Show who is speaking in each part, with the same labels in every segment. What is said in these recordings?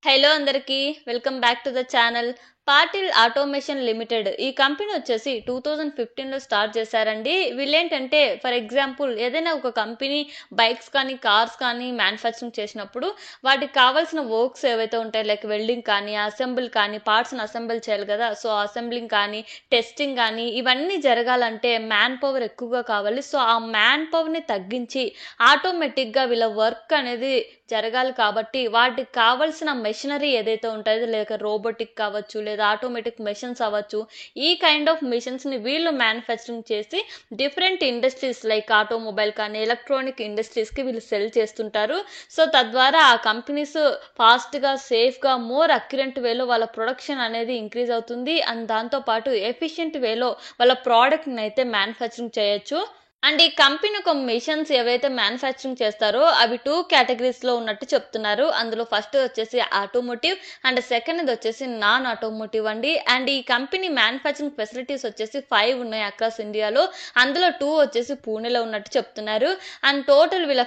Speaker 1: Hello అందరికీ welcome back to the channel. Patil automation limited ఈ company వచ్చేసి 2015లో స్టార్ట్ చేశారండి. వీళ్ళేంటంటే ఫర్ ఎగ్జాంపుల్ ఏదైనా ఒక కంపెనీ బైక్స్ కానీ కార్స్ కానీ మ్యానుఫ్యాక్చరింగ్ చేసినప్పుడు వాటికి కావాల్సిన వర్క్స్ ఏవైతే ఉంటాయి, లైక్ వెల్డింగ్ కానీ అసెంబుల్ కానీ పార్ట్స్ని అసెంబుల్ చేయాలి కదా. సో అసెంబ్లింగ్ కానీ టెస్టింగ్ కానీ ఇవన్నీ జరగాలంటే మ్యాన్ పవర్ ఎక్కువగా కావాలి. సో ఆ మ్యాన్ పవర్ని తగ్గించి ఆటోమేటిక్గా వీళ్ళ వర్క్ అనేది జరగాలి కాబట్టి వాటికి కావాల్సిన మెషినరీ ఏదైతే ఉంటుందో, లేక రోబోటిక్ కావచ్చు లేదా ఆటోమేటిక్ మెషిన్స్ అవ్వచ్చు, ఈ కైండ్ ఆఫ్ మిషన్స్ని వీళ్ళు మ్యానుఫ్యాక్చరింగ్ చేసి డిఫరెంట్ ఇండస్ట్రీస్ లైక్ ఆటోమొబైల్ కానీ ఎలక్ట్రానిక్ ఇండస్ట్రీస్కి వీళ్ళు సెల్ చేస్తుంటారు. సో తద్వారా ఆ కంపెనీస్ ఫాస్ట్గా సేఫ్గా మోర్ అక్యురెంట్ వేలో వాళ్ళ ప్రొడక్షన్ అనేది ఇంక్రీజ్ అవుతుంది. అండ్ దాంతోపాటు ఎఫిషియెంట్ వేలో వాళ్ళ ప్రోడక్ట్ని అయితే మ్యానుఫ్యాక్చరింగ్ చేయొచ్చు. అండ్ ఈ కంపెనీ ఒక మిషన్స్ ఏవైతే మ్యానుఫ్యాక్చరింగ్ చేస్తారో అవి 2 కేటగిరీస్లో ఉన్నట్టు చెప్తున్నారు. అందులో ఫస్ట్ వచ్చేసి ఆటోమోటివ్ అండ్ సెకండ్ వచ్చేసి నాన్ ఆటోమోటివ్ అండి. అండ్ ఈ కంపెనీ మ్యానుఫ్యాక్చరింగ్ ఫెసిలిటీస్ వచ్చేసి 5 ఉన్నాయి అక్రాస్ ఇండియాలో. అందులో 2 వచ్చేసి పూణేలో ఉన్నట్టు చెప్తున్నారు. అండ్ టోటల్ వీళ్ళ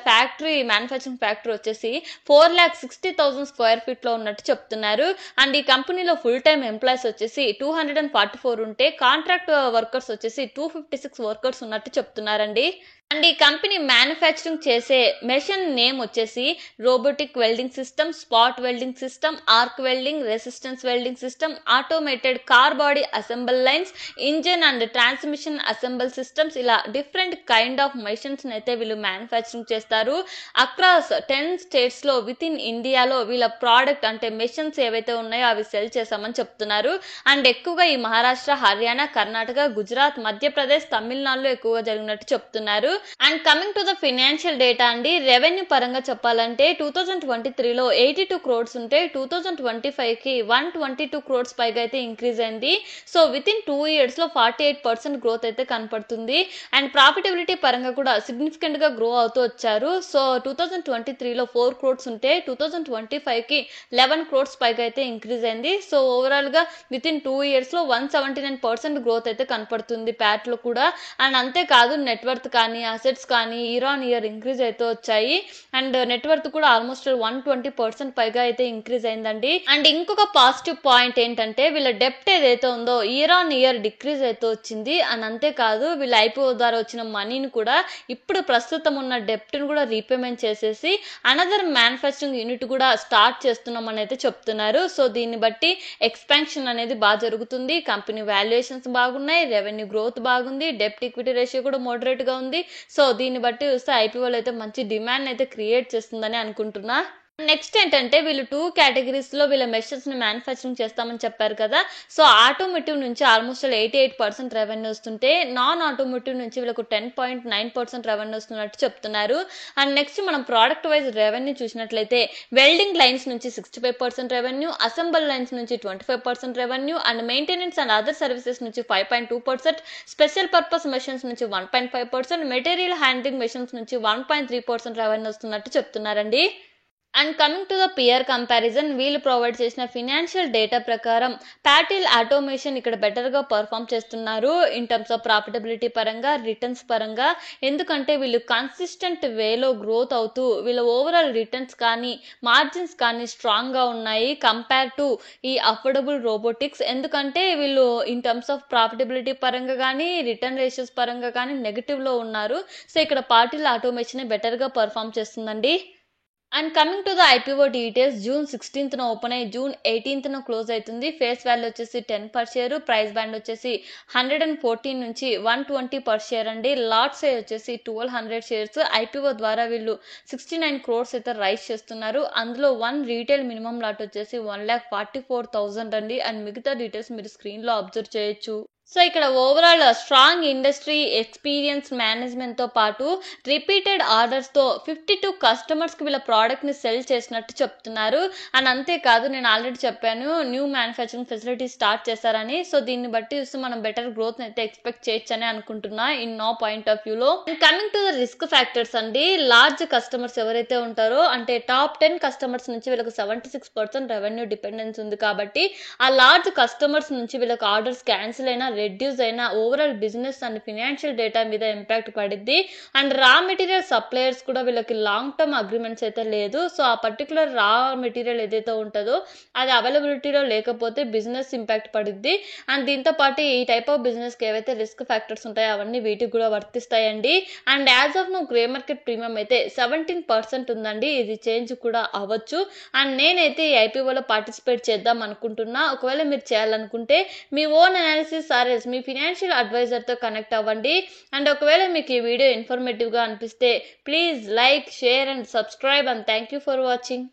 Speaker 1: మ్యానుఫ్యాక్చరింగ్ ఫ్యాక్టరీ వచ్చేసి 4,60,000 స్క్వేర్ ఫీట్లో ఉన్నట్టు చెప్తున్నారు. అండ్ ఈ కంపెనీలో ఫుల్ టైమ్ ఎంప్లాయీస్ వచ్చేసి 244 ఉంటే కాంట్రాక్ట్ వర్కర్స్ వచ్చేసి 256 వర్కర్స్ ఉన్నట్టు చెప్తున్నారు. అండ్ ఈ కంపెనీ మ్యానుఫ్యాక్చరింగ్ చేసే మెషిన్ నేమ్ వచ్చేసి robotic welding system, spot welding system, arc welding, resistance welding system, automated car body assemble lines, engine and transmission assemble systems, ఇలా different kind of machines అయితే వీళ్ళు manufacturing చేస్తారు. Across 10 స్టేట్స్లో with in ఇండియాలో వీళ్ళ product అంటే machines ఏవైతే ఉన్నాయో అవి సెల్ చేశామని చెప్తున్నారు. అండ్ ఎక్కువగా ఈ మహారాష్ట్ర, హర్యానా, కర్ణాటక, గుజరాత్, మధ్యప్రదేశ్, తమిళనాడులో ఎక్కువగా జరిగినట్టు చెప్తున్నారు. And coming to the financial data అండి, రెవెన్యూ పరంగా చెప్పాలంటే 2023లో 82 క్రోడ్స్ ఉంటే 2025కి 122 క్రోడ్స్ పైగా అయితే ఇంక్రీజ్ అయింది. సో విత్ ఇన్ 2 ఇయర్స్లో 48% గ్రోత్ అయితే కనపడుతుంది. అండ్ ప్రాఫిటబిలిటీ పరంగా కూడా సిగ్నిఫికెంట్ గా గ్రో అవుతూ వచ్చారు. సో 2023లో 4 క్రోడ్స్ ఉంటే 2025కి 11 క్రోడ్స్ పైగా అయితే ఇంక్రీజ్ అయింది. సో ఓవరాల్ గా విత్ ఇన్ 2 ఇయర్స్లో 179% గ్రోత్ అయితే కనపడుతుంది ప్యాట్ లో కూడా. అండ్ అంతేకాదు నెట్వర్త్ కానీ అసెట్స్ కానీ ఇయర్ ఆన్ ఇయర్ ఇంక్రీజ్ అయితే వచ్చాయి. అండ్ నెట్వర్త్ కూడా ఆల్మోస్ట్ 120% పైగా అయితే ఇంక్రీజ్ అయిందండి. అండ్ ఇంకొక పాజిటివ్ పాయింట్ ఏంటంటే వీళ్ళ డెప్ట్ ఏదైతే ఉందో ఇయర్ ఆన్ ఇయర్ డిక్రీజ్ అయితే వచ్చింది. అండ్ అంతేకాదు వీళ్ళ ఐపీఓ ద్వారా వచ్చిన మనీని కూడా ఇప్పుడు ప్రస్తుతం ఉన్న డెప్ట్ ని కూడా రీపేమెంట్ చేసేసి అనదర్ మ్యానుఫ్యాక్చరింగ్ యూనిట్ కూడా స్టార్ట్ చేస్తున్నామని అయితే చెప్తున్నారు. సో దీన్ని బట్టి ఎక్స్పాన్షన్ అనేది బాగా జరుగుతుంది, కంపెనీ వాల్యుయేషన్స్ బాగున్నాయి, రెవెన్యూ గ్రోత్ బాగుంది, డెప్ట్ ఈక్విటీ రేషియో కూడా మోడరేట్ గా ఉంది. సో దీన్ని బట్టి చూస్తే ఐపీఓలో అయితే మంచి డిమాండ్ అయితే క్రియేట్ చేస్తుందని అనుకుంటున్నా. నెక్స్ట్ ఏంటంటే వీళ్ళు 2 కేటగిరీస్ లో వీళ్ళ మెషిన్స్ ని మ్యానుఫ్యాక్చరింగ్ చేస్తామని చెప్పారు కదా. సో ఆటోమోటివ్ నుంచి ఆల్మోస్ట్ 88% రెవెన్యూ వస్తుంటే నాన్ ఆటోమోటివ్ నుంచి వీళ్ళకు 10.9% రెవెన్యూ వస్తున్నట్టు చెప్తున్నారు. అండ్ నెక్స్ట్ మనం ప్రోడక్ట్ వైజ్ రెవెన్యూ చూసినట్లయితే వెల్డింగ్ లైన్స్ నుంచి 65% రెవెన్యూ, అసెంబుల్ లైన్స్ నుంచి 25% revenue, and maintenance and other services నుంచి 5.2%, స్పెషల్ పర్పస్ మెషిన్స్ నుంచి 1.5%, మెటీరియల్ హ్యాండ్లింగ్ మెషిన్స్ నుంచి 1.3% రెవెన్యూ వస్తున్నట్టు చెప్తున్నారండి. And coming to the peer comparison, వీళ్ళు ప్రొవైడ్ చేసిన ఫినాన్షియల్ డేటా ప్రకారం పాటిల్ ఆటోమేషన్ ఇక్కడ బెటర్గా పర్ఫామ్ చేస్తున్నారు ఇన్ టర్మ్స్ ఆఫ్ ప్రాఫిటబిలిటీ పరంగా, రిటర్న్స్ పరంగా. ఎందుకంటే వీళ్ళు కన్సిస్టెంట్ వేలో గ్రోత్ అవుతూ వీళ్ళ ఓవరాల్ రిటర్న్స్ కానీ మార్జిన్స్ కానీ స్ట్రాంగ్గా ఉన్నాయి కంపేర్ టు ఈ అఫోర్డబుల్ రోబోటిక్స్. ఎందుకంటే వీళ్ళు ఇన్ టర్మ్స్ ఆఫ్ ప్రాఫిటబిలిటీ పరంగా కానీ రిటర్న్ రేషియోస్ పరంగా కానీ నెగిటివ్లో ఉన్నారు. సో ఇక్కడ పాటిల్ ఆటోమేషన్ బెటర్గా పర్ఫామ్ చేస్తుందండి. And coming to the IPO details, June 16th open అయ్యి June 18th క్లోజ్ అవుతుంది. ఫేస్ వాల్యూ వచ్చేసి 10 per share, ప్రైస్ బ్యాండ్ వచ్చేసి 114 నుంచి 120 per share అండి. లాట్ సైజ్ వచ్చేసి 1200 shares. ఐపీఓ ద్వారా వీళ్ళు 69 crores అయితే రైజ్ చేస్తున్నారు. అందులో 1 రీటైల్ మినిమం లాట్ వచ్చేసి 1,44,000 అండి. అండ్ మిగతా డీటెయిల్స్ మీరు స్క్రీన్ లో అబ్జర్వ్ చేయొచ్చు. సో ఇక్కడ overall strong industry experience management తో పాటు రిపీటెడ్ ఆర్డర్స్ తో 52 కస్టమర్స్ కి వీళ్ళ ప్రోడక్ట్ ని సెల్ చేసినట్టు చెప్తున్నారు. అండ్ అంతేకాదు నేను ఆల్రెడీ చెప్పాను న్యూ మ్యానుఫ్యాక్చరింగ్ ఫెసిలిటీ స్టార్ట్ చేశారని. సో దీన్ని బట్టి చూస్తే మనం బెటర్ గ్రోత్ అయితే ఎక్స్పెక్ట్ చేయొచ్చని అనుకుంటున్నా ఇన్ నా పాయింట్ ఆఫ్ వ్యూలో. Coming to the risk factors అండి, లార్జ్ కస్టమర్స్ ఎవరైతే ఉంటారో అంటే టాప్ 10 కస్టమర్స్ నుంచి వీళ్ళకి 76% రెవెన్యూ డిపెండెన్స్ ఉంది. కాబట్టి ఆ లార్జ్ కస్టమర్స్ నుంచి వీళ్ళకి ఆర్డర్స్ క్యాన్సిల్ అయినా రెడ్యూస్ అయినా overall business and financial data మీద ఇంపాక్ట్ పడిద్ది. అండ్ రా మెటీరియల్ సప్లయర్స్ కూడా వీళ్ళకి లాంగ్ టర్మ్ అగ్రిమెంట్స్ అయితే లేదు. సో ఆ పర్టికులర్ రా మెటీరియల్ ఏదైతే ఉంటుందో అది అవైలబిలిటీలో లేకపోతే బిజినెస్ ఇంపాక్ట్ పడిద్ది. అండ్ దీంతో పాటు ఈ టైప్ ఆఫ్ బిజినెస్కి ఏవైతే రిస్క్ ఫ్యాక్టర్స్ ఉంటాయో అవన్నీ వీటికి కూడా వర్తిస్తాయండి. And as of now grey market premium అయితే 17% ఉందండి. ఇది చేంజ్ కూడా అవ్వచ్చు. అండ్ నేనైతే ఈ ఐపీఓలో పార్టిసిపేట్ చేద్దాం అనుకుంటున్నా. ఒకవేళ మీరు చేయాలనుకుంటే మీ ఓన్ అనాలిసిస్ ఆర్ఎల్స్ మీ ఫినాన్షియల్ అడ్వైజర్తో కనెక్ట్ అవ్వండి. అండ్ ఒకవేళ మీకు ఈ వీడియో ఇన్ఫర్మేటివ్గా అనిపిస్తే please like, share and subscribe. And thank you for watching.